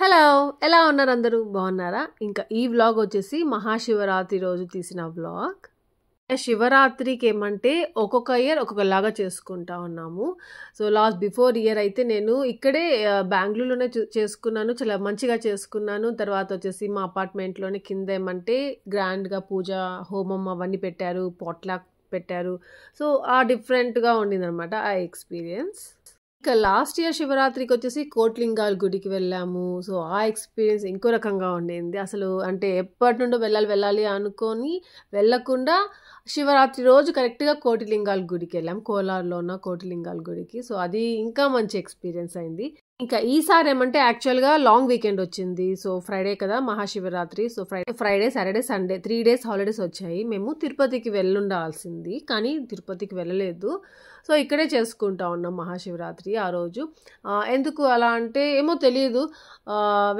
Hello! ఎలా ఉన్నారు అందరూ? బాగున్నారా? ఇంకా ఈ వ్లాగ్ వచ్చేసి మహాశివరాత్రి రోజు తీసిన వ్లాగ్. శివరాత్రికి ఏమంటే ఒక్కొక్క ఇయర్ ఒక్కొక్కలాగా చేసుకుంటా ఉన్నాము. సో బిఫోర్ ఇయర్ అయితే నేను ఇక్కడే బెంగుళూరులోనే చేసుకున్నాను. చాలా మంచిగా చేసుకున్నాను. తర్వాత వచ్చేసి మా అపార్ట్మెంట్లోనే కింద ఏమంటే గ్రాండ్గా పూజ హోమం అవన్నీ పెట్టారు, పాట్లాక్ పెట్టారు. సో ఆ డిఫరెంట్గా ఉండిందనమాట ఆ ఎక్స్పీరియన్స్. ఇక లాస్ట్ ఇయర్ శివరాత్రికి వచ్చేసి కోట్లింగాల గుడికి వెళ్ళాము. సో ఆ ఎక్స్పీరియన్స్ ఇంకో రకంగా ఉండింది. అసలు అంటే ఎప్పటి నుండో వెళ్ళాలి అనుకొని వెళ్ళకుండా శివరాత్రి రోజు కరెక్ట్గా కోటిలింగాల గుడికి వెళ్ళాం. కోలార్లో ఉన్న కోటిలింగాల గుడికి. సో అది ఇంకా మంచి ఎక్స్పీరియన్స్ అయింది. ఇంకా ఈసారి ఏమంటే యాక్చువల్గా లాంగ్ వీకెండ్ వచ్చింది. సో ఫ్రైడే కదా Mahashivratri. So Friday Saturday Sunday 3 days holidays వచ్చాయి. మేము తిరుపతికి వెళ్ళుండాల్సింది కానీ తిరుపతికి వెళ్ళలేదు. సో ఇక్కడే చేసుకుంటా ఉన్నాం మహాశివరాత్రి ఆ రోజు. ఎందుకు అలా అంటే ఏమో తెలియదు.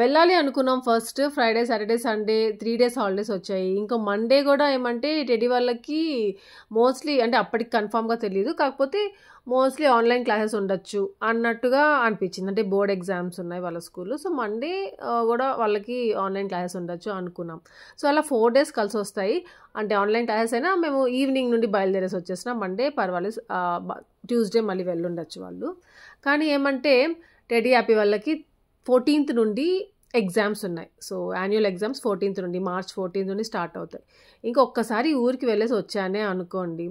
వెళ్ళాలి అనుకున్నాం first. Friday Saturday Sunday 3 days holidays వచ్చాయి. ఇంకా మండే కూడా ఏమంటే టెడీ వాళ్ళకి మోస్ట్లీ అంటే అప్పటికి కన్ఫామ్గా తెలియదు, కాకపోతే మోస్ట్లీ ఆన్లైన్ క్లాసెస్ ఉండొచ్చు అన్నట్టుగా అనిపించింది. అంటే బోర్డ్ ఎగ్జామ్స్ ఉన్నాయి వాళ్ళ స్కూల్లో. సో మండే కూడా వాళ్ళకి ఆన్లైన్ క్లాసెస్ ఉండొచ్చు అనుకున్నాం. సో అలా 4 days కలిసి వస్తాయి. అంటే ఆన్లైన్ క్లాసెస్ అయినా మేము ఈవినింగ్ నుండి బయలుదేరేసి వచ్చేసిన మండే పర్వాలేదు, ట్యూస్డే మళ్ళీ వెళ్ళుండొచ్చు వాళ్ళు. కానీ ఏమంటే టెడీ హ్యాపీ వాళ్ళకి 14th నుండి ఎగ్జామ్స్ ఉన్నాయి. సో యాన్యువల్ ఎగ్జామ్స్ 14th నుండి, మార్చ్ 14th నుండి స్టార్ట్ అవుతాయి. ఇంకొకసారి ఊరికి వెళ్ళేసి వచ్చానే అనుకోండి.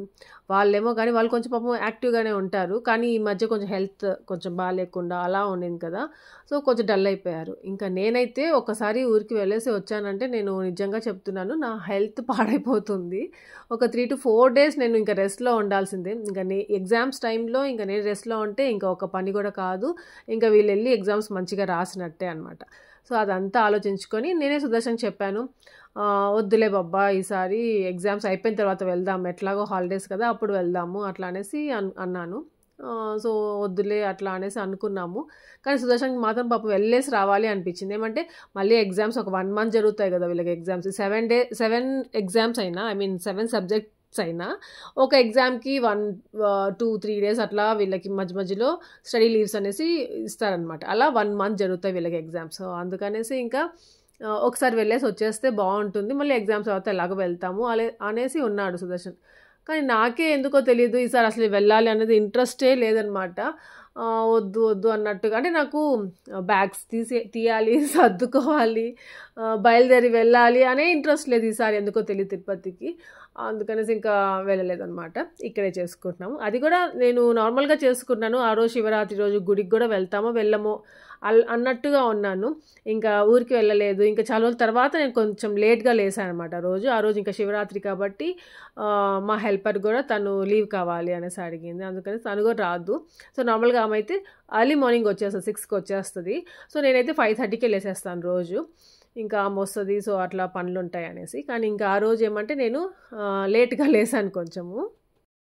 వాళ్ళేమో కానీ వాళ్ళు కొంచెం పాపం యాక్టివ్గానే ఉంటారు. కానీ ఈ మధ్య కొంచెం హెల్త్ కొంచెం బాగాలేకుండా అలా ఉండింది కదా. సో కొంచెం డల్ అయిపోయారు. ఇంకా నేనైతే ఒకసారి ఊరికి వెళ్ళేసి వచ్చానంటే నేను నిజంగా చెప్తున్నాను, నా హెల్త్ పాడైపోతుంది. ఒక 3 to 4 days నేను ఇంకా రెస్ట్లో ఉండాల్సిందే. ఇంకా ఎగ్జామ్స్ టైంలో ఇంకా నేను రెస్ట్లో ఉంటే ఇంకా ఒక పని కూడా కాదు. ఇంకా వీళ్ళు వెళ్ళి ఎగ్జామ్స్ మంచిగా రాసినట్టే అనమాట. సో అదంతా ఆలోచించుకొని నేనే సుదర్శన్ చెప్పాను, వద్దులే బాబ్బా ఈసారి ఎగ్జామ్స్ అయిపోయిన తర్వాత వెళ్దాం, ఎట్లాగో హాలిడేస్ కదా అప్పుడు వెళ్దాము అట్లా అనేసి అన్నాను. సో వద్దులే అట్లా అనేసి అనుకున్నాము. కానీ సుదర్శన్కి మాత్రం పాపం వెళ్ళేసి రావాలి అనిపించింది. ఏమంటే మళ్ళీ ఎగ్జామ్స్ ఒక 1 month జరుగుతాయి కదా వీళ్ళకి ఎగ్జామ్స్. 7 ఎగ్జామ్స్ అయినా 7 subjects అయినా ఒక ఎగ్జామ్కి 1-2-3 days అట్లా వీళ్ళకి మధ్యలో స్టడీ లీవ్స్ అనేసి ఇస్తారనమాట. అలా 1 month జరుగుతాయి వీళ్ళకి ఎగ్జామ్స్. సో అందుకనేసి ఇంకా ఒకసారి వెళ్ళేసి వచ్చేస్తే బాగుంటుంది, మళ్ళీ ఎగ్జామ్స్ తర్వాత ఎలాగో వెళ్తాము అనేసి ఉన్నాడు సుదర్శన్. కానీ నాకే ఎందుకో తెలియదు ఈసారి అసలు వెళ్ళాలి అనేది ఇంట్రెస్టే లేదనమాట. వద్దు అన్నట్టుగా, అంటే నాకు బ్యాగ్స్ తీయాలి, సర్దుకోవాలి, బయలుదేరి వెళ్ళాలి అనే ఇంట్రెస్ట్ లేదు ఈసారి, ఎందుకో తెలియదు తిరుపతికి. అందుకనేసి ఇంకా వెళ్ళలేదన్నమాట. ఇక్కడే చేసుకుంటున్నాము. అది కూడా నేను నార్మల్గా చేసుకుంటున్నాను. ఆ రోజు శివరాత్రి రోజు గుడికి కూడా వెళ్తామో వెళ్ళమో అన్నట్టుగా ఉన్నాను. ఇంకా ఊరికి వెళ్ళలేదు. ఇంకా చాలా రోజుల తర్వాత నేను కొంచెం లేట్గా లేసాను అనమాట ఆ రోజు ఇంకా శివరాత్రి కాబట్టి మా హెల్పర్ కూడా తను లీవ్ కావాలి అనేసి అడిగింది. అందుకని తను కూడా రాదు. సో నార్మల్గా ఆమె అయితే ఎర్లీ మార్నింగ్ వచ్చేస్తుంది, 6కి వచ్చేస్తుంది. సో నేనైతే 5:30కే లేసేస్తాను రోజు. ఇంకా ఆమె వస్తుంది, సో అట్లా పనులు ఉంటాయి అనేసి. కానీ ఇంకా ఆ రోజు ఏమంటే నేను లేట్గా లేసాను కొంచెము.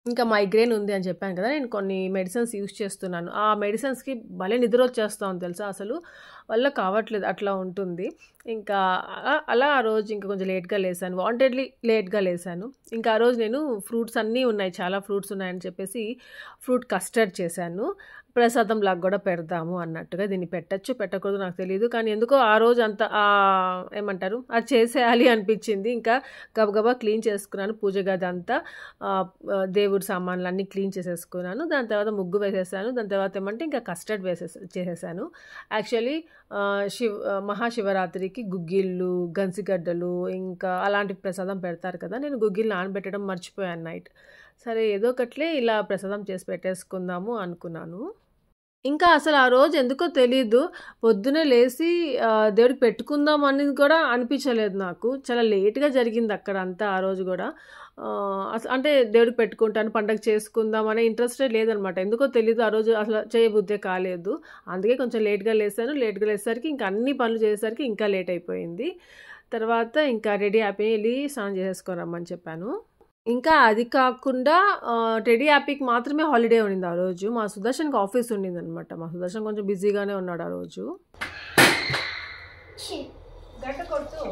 ఇంకా మైగ్రేన్ ఉంది అని చెప్పాను కదా, నేను కొన్ని మెడిసిన్స్ యూజ్ చేస్తున్నాను. ఆ మెడిసిన్స్కి భలే నిద్ర వచ్చేస్తాను తెలుసా, అసలు వల్ల కావట్లేదు, అట్లా ఉంటుంది. ఇంకా అలా ఆ రోజు ఇంకా కొంచెం లేట్గా లేసాను, వాంటెడ్లీ లేట్గా లేసాను. ఇంకా ఆ రోజు నేను ఫ్రూట్స్ అన్నీ ఉన్నాయి, చాలా ఫ్రూట్స్ ఉన్నాయని చెప్పేసి ఫ్రూట్ కస్టర్డ్ చేశాను. ప్రసాదం లాగా కూడా పెడదాము అన్నట్టుగా. దీన్ని పెట్టకూడదు నాకు తెలియదు, కానీ ఎందుకో ఆ రోజు అంత ఏమంటారు అది చేసేయాలి అనిపించింది. ఇంకా గబగబా క్లీన్ చేసుకున్నాను పూజ గది అంతా, దేవుడి సామాన్లు అన్నీ క్లీన్ చేసేసుకున్నాను. దాని తర్వాత ముగ్గు వేసేసాను. దాని తర్వాత ఏమంటే ఇంకా కస్టర్డ్ చేసేసాను. యాక్చువల్లీ మహాశివరాత్రికి గుగ్గిళ్ళు, గన్సిగడ్డలు ఇంకా అలాంటి ప్రసాదం పెడతారు కదా. నేను గుగ్గిళ్ళు నానబెట్టడం మర్చిపోయాను నైట్. సరే ఏదో ఒకట్లే ఇలా ప్రసాదం చేసి పెట్టేసుకుందాము అనుకున్నాను. ఇంకా అసలు ఆ రోజు ఎందుకో తెలీదు, పొద్దునే లేచి దేవుడికి పెట్టుకుందాం అనేది కూడా అనిపించలేదు నాకు. చాలా లేట్గా జరిగింది అక్కడ అంతా ఆ రోజు కూడా. అంటే దేవుడికి పెట్టుకుంటాను, పండగ చేసుకుందాం అనే ఇంట్రెస్టే లేదనమాట. ఎందుకో తెలీదు ఆ రోజు అసలు చేయబుద్ధే కాలేదు. అందుకే కొంచెం లేట్గా లేసాను. లేట్గా లేసేసరికి ఇంకా అన్ని పనులు చేసేసరికి ఇంకా లేట్ అయిపోయింది. తర్వాత ఇంకా రెడీ అయిపోయి వెళ్ళి స్నానం చేసేసుకొని రమ్మని చెప్పాను. ఇంకా అది కాకుండా టెడీ హ్యాపీకి మాత్రమే హాలిడే ఉండింది ఆ రోజు. మా సుదర్శన్కి ఆఫీస్ ఉండింది అనమాట. మా సుదర్శన్ కొంచెం బిజీగానే ఉన్నాడు ఆ రోజు. గంట కొడుతూ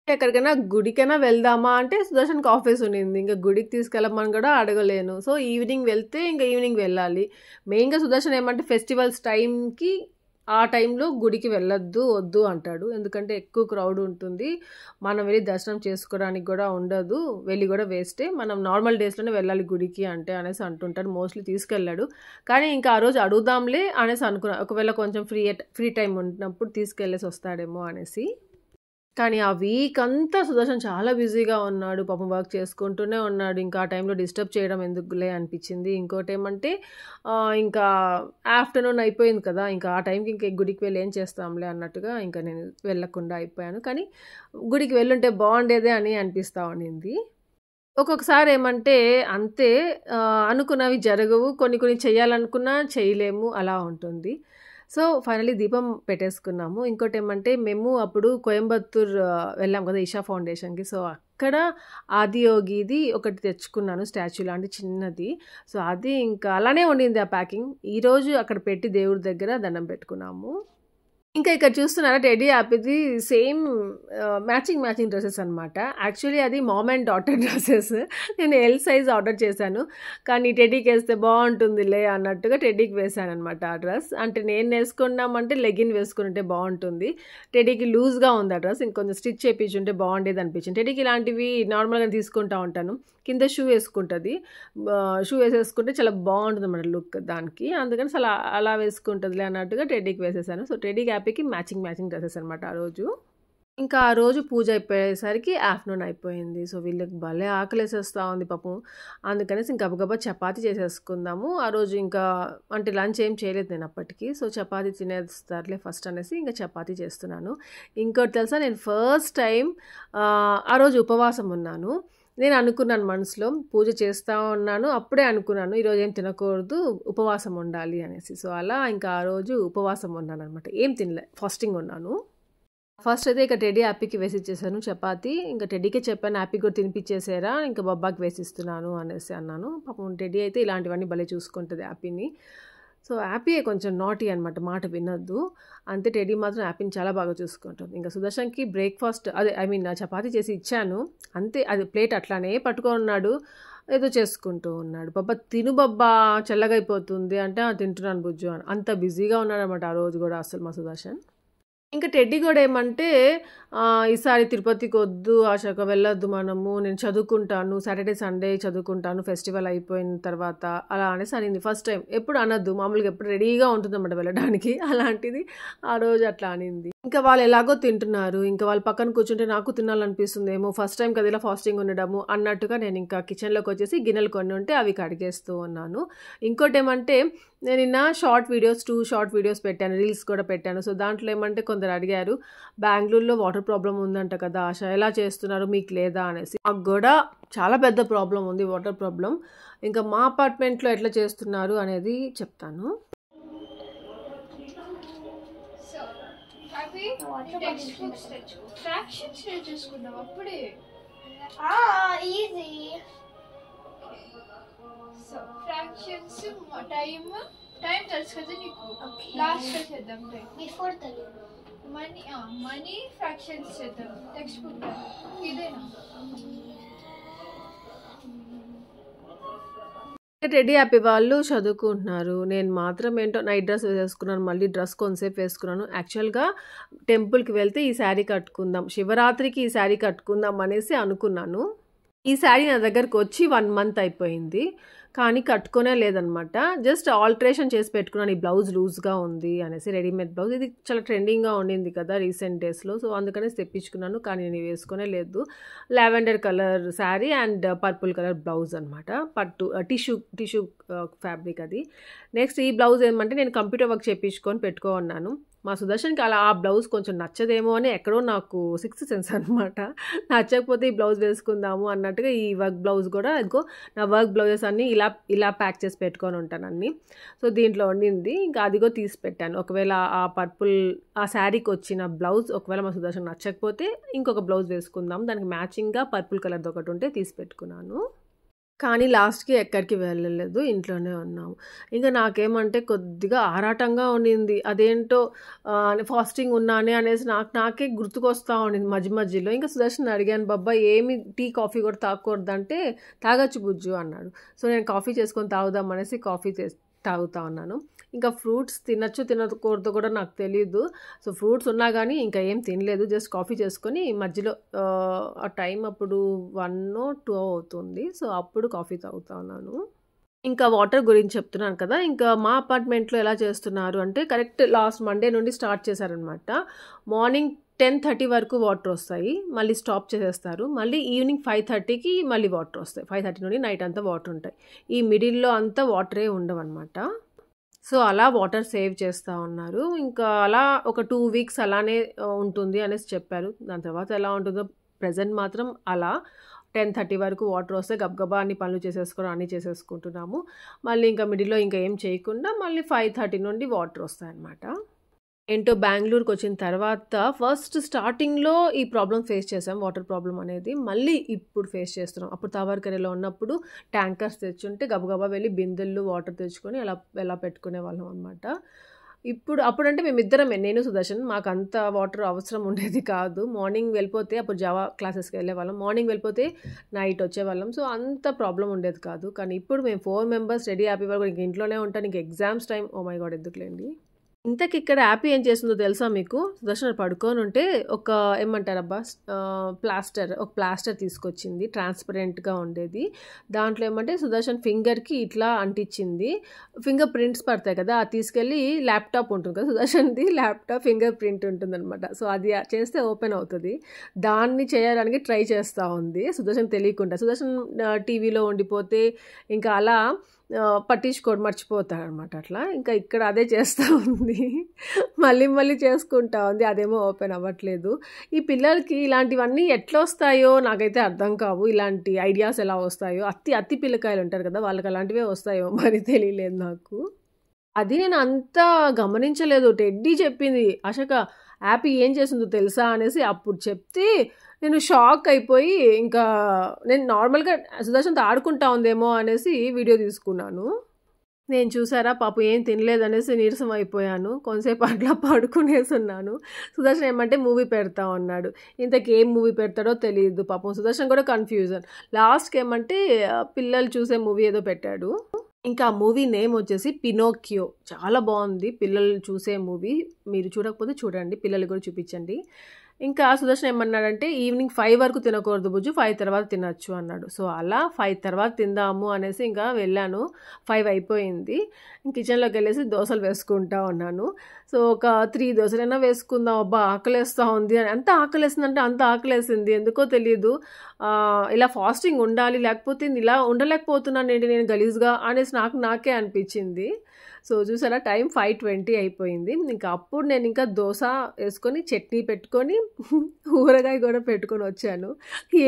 ఎక్కడికైనా గుడికైనా వెళ్దామా అంటే సుదర్శన్‌కి ఆఫీస్ ఉండింది. ఇంక గుడికి తీసుకెళ్ళమని కూడా అడగలేను. సో, ఈవినింగ్ వెళ్తే ఇంక ఈవినింగ్ వెళ్ళాలి. మెయిన్‌గా సుదర్శన్ ఏమంటే ఫెస్టివల్స్ టైంకి ఆ టైంలో గుడికి వెళ్ళొద్దు, వద్దు అంటాడు. ఎందుకంటే ఎక్కువ క్రౌడ్ ఉంటుంది. మనం వెళ్లి దర్శనం చేసుకోవడానికి కూడా ఉండదు. వెళ్లి కూడా వేస్టే. మనం నార్మల్ డేస్‌లోనే వెళ్ళాలి గుడికి అంటే అనేసి అంటుంటాడు. మోస్ట్‌లీ తీసుకెళ్ళాడు. కానీ ఇంకా ఆ రోజు అడుగుదాంలే అనేసి అనుకున్నా. ఒకవేళ కొంచెం ఫ్రీ టైమ్ ఉన్నప్పుడు తీసుకెళ్ళేసి వస్తాడేమో అనేసి. కానీ ఆ వీక్ అంతా సుదర్శన్ చాలా బిజీగా ఉన్నాడు. పాపం వర్క్ చేసుకుంటూనే ఉన్నాడు. ఇంకా ఆ టైంలో డిస్టర్బ్ చేయడం ఎందుకులే అనిపించింది. ఇంకోటేమంటే ఇంకా ఆఫ్టర్‌నూన్ అయిపోయింది కదా! ఇంకా ఆ టైంకి ఇంక గుడికి వెళ్ళి ఏం చేస్తాంలే అన్నట్టుగా ఇంకా నేను వెళ్ళకుండా అయిపోయాను. కానీ గుడికి వెళ్ళుంటే బావుండేదే అని అనిపిస్తా ఉండింది. ఒక్కొక్కసారి ఏమంటే అంతే అనుకున్నవి జరగవు. కొన్ని కొన్ని చేయాలనుకున్నా చేయలేము. అలా ఉంటుంది. సో, ఫైనల్లీ దీపం పెట్టేసుకున్నాము. ఇంకోటేమంటే మేము అప్పుడు కోయంబత్తూర్ వెళ్ళాం కదా! ఈషా ఫౌండేషన్‌కి. సో, అక్కడ ఆదియోగిది ఒకటి తెచ్చుకున్నాను స్టాచ్యూ లాంటి చిన్నది. సో, అది ఇంకా అలానే ఉండింది ఆ ప్యాకింగ్. ఈరోజు అక్కడ పెట్టి దేవుడి దగ్గర దండం పెట్టుకున్నాము. ఇంకా ఇక్కడ చూస్తున్నారా టెడ్డీ యాపిది సేమ్ మ్యాచింగ్ డ్రెసెస్ అనమాట. యాక్చువల్లీ అది మామ్ అండ్ డాటర్ డ్రెసెస్. నేను ఎల్ సైజ్ ఆర్డర్ చేశాను. కానీ టెడ్డీకి వేస్తే బాగుంటుందిలే అన్నట్టుగా టెడ్డీకి వేశాననమాట ఆ డ్రెస్. అంటే నేను వేసుకున్నామంటే లెగిన్ వేసుకుంటే బాగుంటుంది. టెడ్డీకి లూజ్గా ఉంది ఆ డ్రెస్. ఇంకొంచెం స్టిచ్ చేయించుంటే బాగుండేది అనిపించింది. టెడ్డీకి ఇలాంటివి నార్మల్గా తీసుకుంటా ఉంటాను. కింద షూ వేసుకుంటుంది. షూ వేసేసుకుంటే చాలా బాగుంటుంది అన్నమాట లుక్ దానికి. అందుకని అలా వేసుకుంటుందిలే అన్నట్టుగా టెడ్డీకి వేసేసాను. సో, టెడ్డీకి హ్యాపీకి మ్యాచింగ్ డ్రెసెస్ అనమాట ఆ రోజు. ఇంకా ఆ రోజు పూజ అయిపోయేసరికి ఆఫ్టర్నూన్ అయిపోయింది. సో, వీళ్ళకి భలే ఆకలేసేస్తా ఉంది పాపం. అందుకనేసి ఇంక గబగబా చపాతీ చేసేసుకుందాము. ఆ రోజు ఇంకా అంటే లంచ్ ఏం చేయలేదు నేను అప్పటికి. సో, చపాతీ తినేస్తారులే ఫస్ట్ అనేసి ఇంకా చపాతీ చేస్తున్నాను. ఇంకోటి తెలుసా నేను ఫస్ట్ టైం ఆ రోజు ఉపవాసం ఉన్నాను. నేను అనుకున్నాను మనసులో పూజ చేస్తా ఉన్నాను. అప్పుడే అనుకున్నాను ఈరోజు ఏం తినకూడదు, ఉపవాసం ఉండాలి అనేసి. సో, అలా ఇంకా ఆ రోజు ఉపవాసం ఉన్నాననమాట. ఏం తినలే, ఫాస్టింగ్ ఉన్నాను. ఫస్ట్ అయితే ఇక టెడ్డీ యాపీకి వేసిచ్చేసాను చపాతీ. ఇంకా టెడ్డీకే చెప్పాను యాపీకి కూడా తినిపించేసారా, ఇంకా బొబ్బాకి వేసిస్తున్నాను అనేసి అన్నాను. పాపం టెడ్డీ అయితే ఇలాంటివన్నీ భలే చూసుకుంటుంది యాపీని. సో, యాపీయే కొంచెం నాటీ అనమాట, మాట వినొద్దు. అంతే టెడ్డీ మాత్రం యాపీని చాలా బాగా చూసుకుంటుంది. ఇంకా సుదర్శన్‌కి బ్రేక్‌ఫాస్ట్ అదే చపాతీ చేసి ఇచ్చాను. అంతే అది ప్లేట్ అట్లానే పట్టుకొని ఉన్నాడు. ఏదో చేసుకుంటూ ఉన్నాడు. "బబ్బా తిను బబ్బా చల్లగైపోతుంది" అంటే, "ఆ! తింటున్నాను బుజ్జు" అని. అంత బిజీగా ఉన్నాడనమాట ఆ రోజు గూడా అసలు మా సుదర్శన్. ఇంకా టెడ్డీ గూడా ఏమంటే ఈసారి తిరుపతికొద్దు ఆషాక వెళ్ళొద్దు మనము. నేను చదువుకుంటాను. సాటర్‌డే, సండే చదువుకుంటాను ఫెస్టివల్ అయిపోయిన తర్వాత అలా అనేసి అనింది ఫస్ట్ టైమ్. ఎప్పుడు అనొద్దు. మామూలుగా ఎప్పుడు రెడీగా ఉంటుందన్నమాట వెళ్ళడానికి. అలాంటిది ఆ రోజు అట్లా అనింది. ఇంకా వాళ్ళు ఎలాగో తింటున్నారు. ఇంకా వాళ్ళ పక్కన కూర్చుంటే నాకు తినాలనిపిస్తుందేమో. ఫస్ట్ టైమ్ కదా ఇలా ఫాస్టింగ్ ఉండడము అన్నట్టుగా నేను ఇంకా కిచెన్‌లోకి వచ్చేసి గిన్నెలు కొన్ని ఉంటే అవి కడిగేస్తూ ఉన్నాను. ఇంకోటేమంటే నేను నిన్న 2 షార్ట్ వీడియోస్ పెట్టాను. రీల్స్ కూడా పెట్టాను. సో, దాంట్లో ఏమంటే కొందరు అడిగారు, "బెంగుళూరులో వాటర్ ప్రాబ్లమ్ ఉందంట కదా ఆష, ఎలా చేస్తున్నారు మీకు లేదా" అనేసి. మాకు కూడా చాలా పెద్ద ప్రాబ్లమ్ ఉంది, వాటర్ ప్రాబ్లమ్. ఇంకా మా అపార్ట్మెంట్లో ఎట్లా చేస్తున్నారు అనేది చెప్తాను. సో ఫ్రాక్షన్స్ టైం తెలుసు కదా నీకు. లాస్ట్ లో చేద్దాం టైం బిఫోర్ తెలియదు. మనీ ఫ్రాక్షన్స్ చేద్దాం. టెక్స్ట్ బుక్ ఇదేనా? టెడ్డీ యాపీ వాళ్ళు చదువుకుంటున్నారు. నేను మాత్రం ఏంటో నైట్ డ్రెస్ వేసేసుకున్నాను. మళ్ళీ డ్రెస్ కొంతసేపు వేసుకున్నాను. యాక్చువల్‌గా టెంపుల్‌కి వెళ్తే ఈ శారీ కట్టుకుందాం, శివరాత్రికి ఈ శారీ కట్టుకుందాం అనేసి అనుకున్నాను. ఈ శారీ నా దగ్గరకు వచ్చి 1 మంత్ అయిపోయింది. కానీ కట్టుకునే లేదనమాట. జస్ట్ ఆల్టరేషన్ చేసి పెట్టుకున్నాను. ఈ బ్లౌజ్ లూజ్‌గా ఉంది అనేసి, రెడీమేడ్ బ్లౌజ్. ఇది చాలా ట్రెండింగ్‌గా ఉండింది కదా రీసెంట్ డేస్‌లో. సో, అందుకనేసి తెప్పించుకున్నాను. కానీ నేను వేసుకునే లేదు. Lavender colour sari and purple colour blouse అనమాట. పట్టు టిష్యూ ఫ్యాబ్రిక్ అది. నెక్స్ట్ ఈ బ్లౌజ్ ఏమంటే నేను కంప్యూటర్ వర్క్ చేపించుకొని పెట్టుకున్నాను. మా సుదర్శన్‌కి అలా ఆ బ్లౌజ్ కొంచెం నచ్చదేమో అని ఎక్కడో నాకు సిక్స్త్ సెన్స్ అనమాట. నచ్చకపోతే ఈ బ్లౌజ్ వేసుకుందాము అన్నట్టుగా ఈ వర్క్ బ్లౌజ్ కూడా ఇదిగో నా వర్క్ బ్లౌజెస్ అన్నీ ఇలా ప్యాక్ చేసి పెట్టుకొని ఉంటాను అన్నీ. సో, దీంట్లో ఉండింది. ఇంకా అదిగో తీసి పెట్టాను. ఒకవేళ ఆ శారీకి వచ్చిన బ్లౌజ్ ఒకవేళ మా సుదర్శన్ నచ్చకపోతే ఇంకొక బ్లౌజ్ వేసుకుందాం. దానికి మ్యాచింగ్‌గా పర్పుల్ కలర్‌ది ఒకటి ఉంటే తీసి పెట్టుకున్నాను. కానీ లాస్ట్‌కి ఎక్కడికి వెళ్ళలేదు. ఇంట్లోనే ఉన్నాము. ఇంక నాకేమంటే కొద్దిగా ఆరాటంగా ఉండింది. అదేంటో ఫాస్టింగ్ ఉన్నానే అనేసి నాకే గుర్తుకొస్తా ఉండింది మధ్యలో. ఇంక సుదర్శన్‌ని అడిగాను, "బాబ్బా ఏమి టీ, కాఫీ కూడా తాగకూడదంటే, తాగొచ్చు బుజ్జు" అన్నాడు. సో, నేను కాఫీ చేసుకొని తాగుదాం అనేసి కాఫీ తాగుతా ఉన్నాను. ఇంకా ఫ్రూట్స్ తినొచ్చు, తినకూడదో కూడా నాకు తెలీదు. సో, ఫ్రూట్స్ ఉన్నా గానీ ఇంకా ఏం తినలేదు. జస్ట్ కాఫీ చేసుకొని మధ్యలో ఆ టైం అప్పుడు 1 2 అవుతుంది. సో, అప్పుడు కాఫీ తాగుతా ఉన్నాను. ఇంకా వాటర్ గురించి చెప్తున్నాను కదా! ఇంకా మా అపార్ట్మెంట్‌లో ఎలా చేస్తున్నారు అంటే కరెక్ట్ లాస్ట్ మండే నుండి స్టార్ట్ చేశారనమాట. మార్నింగ్ 10:30 వరకు వాటరొస్తాయి. మళ్ళీ స్టాప్ చేసేస్తారు. మళ్ళీ ఈవినింగ్ 5:30కి మళ్ళీ వాటరొస్తాయి. 5:30 నుండి నైట్ అంతా వాటరుంటాయి. ఈ మిడిల్‌లో అంతా వాటరే ఉండవనమాట. సో, అలా వాటర్ సేవ్ చేస్తా ఉన్నారు. ఇంకా అలా ఒక 2 వీక్స్ అలానే ఉంటుంది అనేసి చెప్పారు. దాని తర్వాత ఎలా ఉంటుందో ప్రెజెంట్ మాత్రం అలా 10:30 వరకు వాటరొస్తే గబగబా అన్ని పనులు చేసేసుకొని అన్నీ చేసేసుకుంటున్నాము. మళ్ళీ ఇంకా మిడిల్‌లో ఇంకా ఏం చేయకుండా మళ్ళీ 5:30 నుండి వాటరొస్తాయన్నమాట. ఏంటో బెంగుళూరుకొచ్చిన తర్వాత ఫస్ట్ స్టార్టింగ్‌లో ఈ ప్రాబ్లమ్ ఫేస్ చేసాం. వాటర్ ప్రాబ్లమ్ అనేది. మళ్ళీ ఇప్పుడు ఫేస్ చేస్తున్నాం. అప్పుడు తావర్కరేలో ఉన్నప్పుడు ట్యాంకర్స్ తెచ్చుంటే గబగబా వెళ్ళి బిందెల్లో వాటర్ తెచ్చుకొని అలా పెట్టుకునేవాళ్ళం అనమాట. అప్పుడంటే మేమిద్దరమే, నేను సుదర్శన్. మాకంత వాటర్ అవసరం ఉండేది కాదు. మార్నింగ్ వెళ్ళిపోతే అప్పుడు జావా క్లాసెస్‌కి వెళ్ళేవాళ్ళం. మార్నింగ్ వెళ్ళిపోతే నైట్ వచ్చేవాళ్ళం. సో, అంత ప్రాబ్లమ్ ఉండేది కాదు. కానీ ఇప్పుడు మేము 4 మెంబర్స్ రెడీ హ్యాపీ వరకు ఇంక ఇంట్లోనే ఉంటాను. ఇంక exams time oh my God! ఎందుకులేండి. ఇంతకిక్కడ యాపీ ఏం చేసిందో తెలుసా మీకు? సుదర్శన్ పడుకోనుంటే ఒక ఏమంటారబ్బా ఒక ప్లాస్టర్ తీసుకొచ్చింది. ట్రాన్స్‌పరెంట్‌గా ఉండేది. దాంట్లో ఏమంటే సుదర్శన్ ఫింగర్‌కి ఇట్లా అంటించింది. ఫింగర్ ప్రింట్స్ పడతాయి కదా! అది తీసుకెళ్ళి ల్యాప్‌టాప్ ఉంటుంది కదా! సుదర్శన్‌ది ల్యాప్‌టాప్ ఫింగర్ ప్రింట్ ఉంటుందనమాట. సో, అది చేస్తే ఓపెన్ అవుతది. దాన్ని చేయడానికి ట్రై చేస్తా ఉంది. సుదర్శన్ తెలియకుండా. సుదర్శన్ టీవీలో ఉండిపోతే ఇంకా అలా పట్టించుకోడు, మర్చిపోతాడనమాట అట్లా. ఇంకా ఇక్కడ అదే చేస్తూ ఉంది. మళ్ళీ చేసుకుంటా ఉంది. అదేమో ఓపెన్ అవ్వట్లేదు. ఈ పిల్లలకి ఇలాంటివన్నీ ఎట్లొస్తాయో నాకైతే అర్థం కావు. ఇలాంటి ఐడియాస్ ఎలా వస్తాయో. అత్తి పిల్లకాయలు ఉంటారు కదా! వాళ్ళకి అలాంటివే వస్తాయో మరి తెలియలేదు నాకు. అది నేను అంత గమనించలేదు. టెడ్డీ చెప్పింది, "అశక యాపీ ఏం చేసిందో తెలుసా?" అనేసి అప్పుడు చెప్తే నేను షాక్ అయిపోయి ఇంకా నేను నార్మల్‌గా సుదర్శన్‌తో ఆడుకుంటా ఉందేమో అనేసి వీడియో తీసుకున్నాను. నేను చూసారా పాపం ఏం తినలేదనేసి నీరసం అయిపోయాను. కొంతసేపు అట్లా పడుకునేసున్నాను. సుదర్శన్ ఏమంటే మూవీ పెడతా ఉన్నాడు. ఇంతకీ ఏం మూవీ పెడతాడో తెలీదు. పాపం సుదర్శన్ కూడా కన్‌ఫ్యూజన్. లాస్ట్‌కి ఏమంటే పిల్లలు చూసే మూవీ ఏదో పెట్టాడు. ఇంకా ఆ మూవీ నేమ్ వచ్చేసి 'పినోకియో'. చాలా బావుంది. పిల్లలు చూసే మూవీ. మీరు చూడకపోతే చూడండి. పిల్లలకి కూడా చూపించండి. ఇంకా సుదర్శన్ ఏమన్నాడంటే, "ఈవినింగ్ 5 వరకు తినకూడదు బుజ్జు. 5 తర్వాత తినొచ్చు" అన్నాడు. సో, అలా 5 తర్వాత తిందాము అనేసి ఇంకా వెళ్ళాను. 5 అయిపోయింది. కిచెన్‌లోకెళ్ళేసి దోసలు వేసుకుంటా ఉన్నాను. సో, ఒక 3 దోసలైనా వేసుకుందాం. అబ్బా! ఆకలేస్తా ఉంది అని. ఎంత ఆకలేసిందంటే అంత ఆకలేసింది. ఎందుకో తెలీదు. ఇలా ఫాస్టింగ్ ఉండాలి, లేకపోతే ఇలా ఉండలేకపోతున్నానేంటి నేను గలీజ్‌గా అనేసి నాకే అనిపించింది. సో, చూసారా టైం 5:20 అయిపోయింది. ఇంకా అప్పుడు నేను ఇంకా దోస ఏసుకొని, చట్నీ పెట్టుకొని, ఊరగాయ కూడా పెట్టుకొనొచ్చాను.